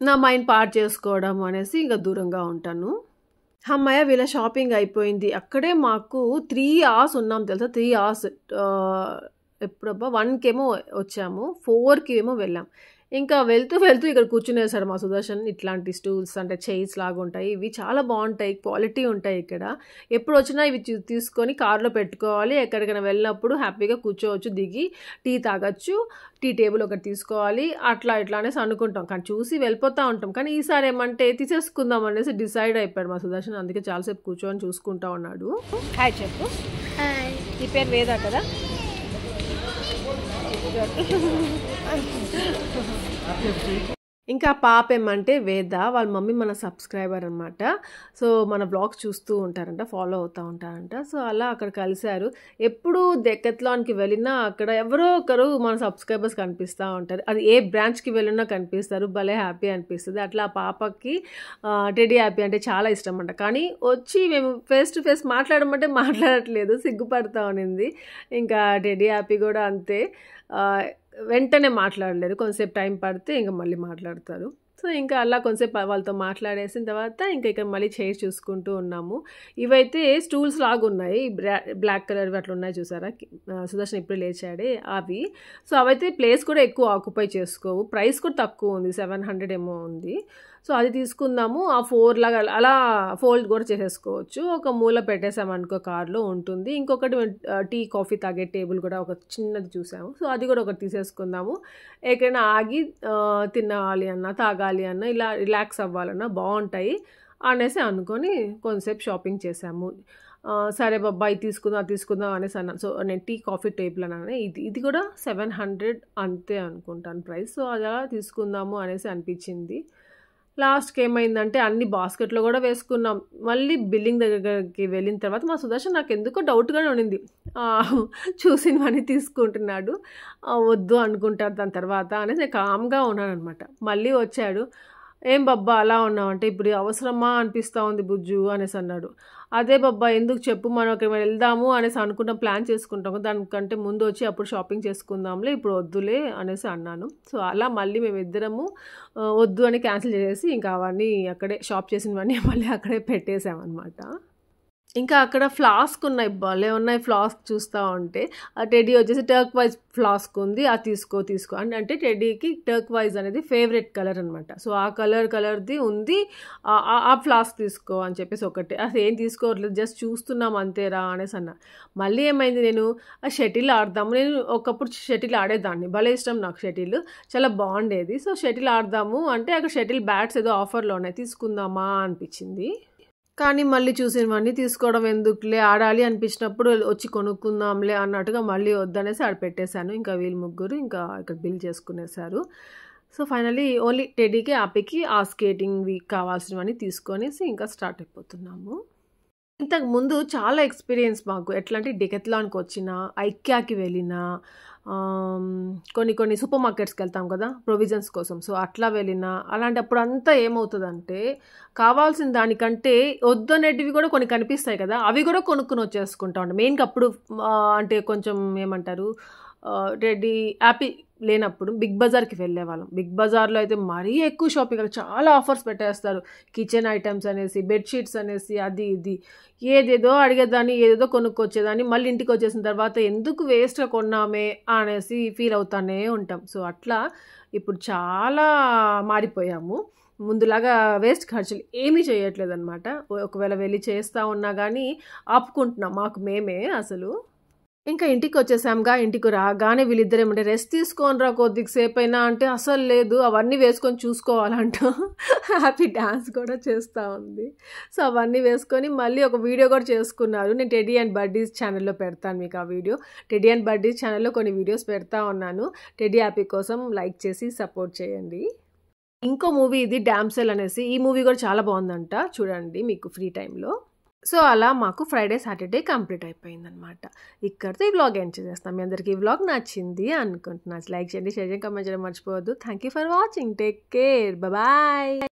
నా మైండ్ పాడు చేసుకోవడం అనేసి ఇంక దూరంగా ఉంటాను. హమ్మయ్య! వీళ్ళ షాపింగ్ అయిపోయింది. అక్కడే మాకు 3 అవర్స్ ఉన్నాం తెలుసా? 3 అవర్స్ ఎప్పుడబ్బా 1కేమో వచ్చాము. 4కేమో వెళ్ళాం. ఇంకా వెళ్తూ ఇక్కడ కూర్చునేసాడు మా సుదర్శన్. ఇట్లాంటి స్టూల్స్ అంటే చైర్స్ లాగా ఉంటాయి. ఇవి చాలా బావుంటాయి. క్వాలిటీ ఉంటాయి ఇక్కడ. ఎప్పుడొచ్చినా ఇవి తీసుకొని కార్‌లో పెట్టుకోవాలి. ఎక్కడికైనా వెళ్ళినప్పుడు హ్యాపీగా కూర్చోవచ్చు. దిగి టీ తాగొచ్చు. టీ టేబుల్ ఒకటి తీసుకోవాలి. అట్లా ఇట్లా అనేసి అనుకుంటాం. కానీ చూసి వెళ్ళిపోతా ఉంటాం. కానీ ఈసారి ఏమంటే తీసేసుకుందాం అనేసి డిసైడ్ అయిపోయాడు మా సుదర్శన్. అందుకే చాలా సేపు కూర్చొని చూసుకుంటా ఉన్నాడు. హాయ్ చెప్పు. హాయ్. నీ పేరు వేద కదా? ఇంకా పాప ఏమంటే వేద వాళ్ళ మమ్మీ మన సబ్స్క్రైబర్ అనమాట. సో మన వ్లాగ్స్ చూస్తూ ఉంటారంట, ఫాలో అవుతూ ఉంటారంట. సో అలా అక్కడ కలిశారు. ఎప్పుడు డెకాథ్లాన్కి వెళ్ళినా అక్కడ ఎవరో ఒకరు మన సబ్స్క్రైబర్స్ కనిపిస్తూ ఉంటారు. అది ఏ బ్రాంచ్కి వెళ్ళినా కనిపిస్తారు. భలే హ్యాపీ అనిపిస్తుంది. అట్లా ఆ పాపకి టెడ్డీ హ్యాపీ అంటే చాలా ఇష్టం అంట. కానీ వచ్చి మేము ఫేస్ టు ఫేస్ మాట్లాడమంటే మాట్లాడట్లేదు, సిగ్గుపడుతూ ఉన్నింది. ఇంకా టెడ్డీ హ్యాపీ కూడా అంతే, వెంటనే మాట్లాడలేరు. కొంతసేపు టైం పడితే ఇంకా మళ్ళీ మాట్లాడతారు. సో ఇంకా అలా కొంతసేపు వాళ్ళతో మాట్లాడేసిన తర్వాత ఇంకా ఇక్కడ మళ్ళీ చైర్స్ చూసుకుంటూ ఉన్నాము. ఇవైతే స్టూల్స్ లాగా ఉన్నాయి, బ్లాక్ కలర్ అట్లా ఉన్నాయి చూసారా, సుదర్శన్ ఇప్పుడు లేచాడే అవి. సో అవైతే ప్లేస్ కూడా ఎక్కువ ఆక్యుపై చేసుకోవు, ప్రైస్ కూడా తక్కువ ఉంది, 700 ఏమో ఉంది. సో అది తీసుకుందాము. ఆ 4 లాగా అలా ఫోల్డ్ కూడా చేసేసుకోవచ్చు. ఒక మూల పెట్టేసామనుకో కార్లో ఉంటుంది. ఇంకొకటి టీ కాఫీ తాగే టేబుల్ కూడా ఒక చిన్నది చూసాము. సో అది కూడా ఒకటి తీసేసుకుందాము. ఎక్కడైనా ఆగి తినాలి అన్నా తాగాలి అన్నా ఇలా రిలాక్స్ అవ్వాలన్నా బాగుంటాయి అనేసి అనుకొని కొంతసేపు షాపింగ్ చేసాము. సరే బాబా ఇది తీసుకుందాం అనేసి అన్నాను. సో నేను టీ కాఫీ టేబుల్ అన్నాను. ఇది కూడా 700 అంతే అనుకుంటాను ప్రైస్. సో అది అలా తీసుకుందాము అనేసి అనిపించింది. లాస్ట్కి ఏమైందంటే అన్ని బాస్కెట్లో కూడా వేసుకున్నాం. మళ్ళీ బిల్లింగ్ దగ్గరికి వెళ్ళిన తర్వాత మా సుదర్శన్ నాకు ఎందుకో డౌట్గానే ఉండింది. చూసినవన్నీ తీసుకుంటున్నాడు, వద్దు అనుకుంటారు దాని తర్వాత అనేసి కామ్గా ఉన్నాను అనమాట. మళ్ళీ వచ్చాడు. ఏం బబ్బా అలా ఉన్నావు అంటే, ఇప్పుడు అవసరమా అనిపిస్తూ ఉంది బుజ్జు అనేసి అన్నాడు. అదే బబ్బా ఎందుకు చెప్పు, మనం అక్కడ వెళ్దాము అనేసి అనుకుంటాం, ప్లాన్ చేసుకుంటాము, దానికంటే ముందు వచ్చి అప్పుడు షాపింగ్ చేసుకుందాంలే, ఇప్పుడు వద్దులే అనేసి అన్నాను. సో అలా మళ్ళీ మేమిద్దరము వద్దు అని క్యాన్సిల్ చేసేసి ఇంకా అవన్నీ అక్కడే షాప్ చేసినవన్నీ మళ్ళీ అక్కడే పెట్టేసామన్నమాట. ఇంకా అక్కడ ఫ్లాస్క్ ఉన్నాయి, భలే ఉన్నాయి ఫ్లాస్క్ చూస్తూ ఉంటే. ఆ టెడ్డీ వచ్చేసి టర్క్ వైజ్ ఫ్లాస్క్ ఉంది, అది తీసుకో అంటే టెడ్డీకి టర్క్ వైజ్ అనేది ఫేవరెట్ కలర్ అనమాట. సో ఆ కలర్ది ఉంది, ఆ ఫ్లాస్క్ తీసుకో అని చెప్పేసి ఒకటి. అసలు ఏం తీసుకోవట్లేదు, జస్ట్ చూస్తున్నాం అంతేరా అనేసి అన్న. మళ్ళీ ఏమైంది, నేను ఆ షటిల్ ఆడదాము, నేను ఒకప్పుడు షటిల్ ఆడేదాన్ని, భలే ఇష్టం నాకు షటిల్, చాలా బాగుండేది. సో షటిల్ ఆడదాము అంటే అక్కడ షటిల్ బ్యాట్స్ ఏదో ఆఫర్లో ఉన్నాయి, తీసుకుందామా అనిపించింది. కానీ మళ్ళీ చూసినవన్నీ తీసుకోవడం ఎందుకులే, ఆడాలి అనిపించినప్పుడు వచ్చి కొనుక్కుందాంలే అన్నట్టుగా మళ్ళీ వద్దనేసి ఆడ పెట్టేశాను. ఇంకా వీళ్ళు ముగ్గురు ఇంకా ఇక్కడ బిల్ చేసుకునేసారు. సో ఫైనలీ ఓన్లీ టెడ్డీకి హ్యాపీకి ఆ స్కేటింగ్ వీక్ కావాల్సినవన్నీ తీసుకొనేసి ఇంకా స్టార్ట్ అయిపోతున్నాము. ఇంతకు ముందు చాలా ఎక్స్పీరియన్స్ మాకు, ఎట్లా అంటే డెకాథ్లాన్కి వచ్చిన, ఐక్యాకి వెళ్ళిన, కొన్ని సూపర్ మార్కెట్స్కి వెళ్తాం కదా ప్రొవిజన్స్ కోసం. సో అట్లా వెళ్ళినా అలాంటప్పుడు అంతా ఏమవుతుందంటే కావాల్సిన దానికంటే వద్దనేటివి కూడా కొన్ని కనిపిస్తాయి కదా, అవి కూడా కొనుక్కుని వచ్చేసుకుంటా ఉంటాం. మెయిన్గా అప్పుడు అంటే కొంచెం ఏమంటారు రెడీ హ్యాపీ లేనప్పుడు బిగ్ బజార్కి వెళ్ళేవాళ్ళం. బిగ్ బజార్లో అయితే మరీ ఎక్కువ షాపింగ్, చాలా ఆఫర్స్ పెట్టేస్తారు. కిచెన్ ఐటమ్స్ అనేసి, బెడ్షీట్స్ అనేసి, అది ఇది ఏదేదో అడిగేదాన్ని, ఏదేదో కొనుక్కొచ్చేదాన్ని. మళ్ళీ ఇంటికి వచ్చేసిన తర్వాత ఎందుకు వేస్ట్గా కొన్నామే అనేసి ఫీల్ అవుతానే ఉంటాం. సో అట్లా ఇప్పుడు చాలా మారిపోయాము. ముందులాగా వేస్ట్ ఖర్చులు ఏమీ చేయట్లేదు అనమాట. ఒకవేళ వెళ్ళి చేస్తూ ఉన్నా కానీ ఆపుకుంటున్నాం మాకు మేమే. అసలు ఇంకా ఇంటికి వచ్చేసాంగా, ఇంటికి రాగానే వీళ్ళిద్దరేమంటే రెస్ట్ తీసుకోనరా కొద్దిసేపు అయినా అంటే అసలు లేదు, అవన్నీ వేసుకొని చూసుకోవాలంటూ హ్యాపీ డ్యాన్స్ కూడా చేస్తూ ఉంది. సో అవన్నీ వేసుకొని మళ్ళీ ఒక వీడియో కూడా చేసుకున్నారు. నేను టెడ్డీ అండ్ బడ్డీస్ ఛానల్లో పెడతాను మీకు ఆ వీడియో. టెడ్డీ అండ్ బడ్డీస్ ఛానల్లో కొన్ని వీడియోస్ పెడతా ఉన్నాను. టెడ్డీ హ్యాపీ కోసం లైక్ చేసి సపోర్ట్ చేయండి. ఇంకో మూవీ ఇది డామ్సెల్ అనేసి, ఈ మూవీ కూడా చాలా బాగుందంట, చూడండి మీకు ఫ్రీ టైంలో. సో అలా మాకు ఫ్రైడే సాటర్డే కంప్లీట్ అయిపోయిందనమాట. ఇక్కడితో ఈ వ్లాగ్ ఎండ్ చేసేస్తాం. మీ అందరికీ ఈ వ్లాగ్ నచ్చింది అనుకుంటున్నాను. లైక్ చేయండి, షేర్ చేయండి, కామెంట్ చేయడం మర్చిపోవద్దు. Thank you for watching. Take care, bye.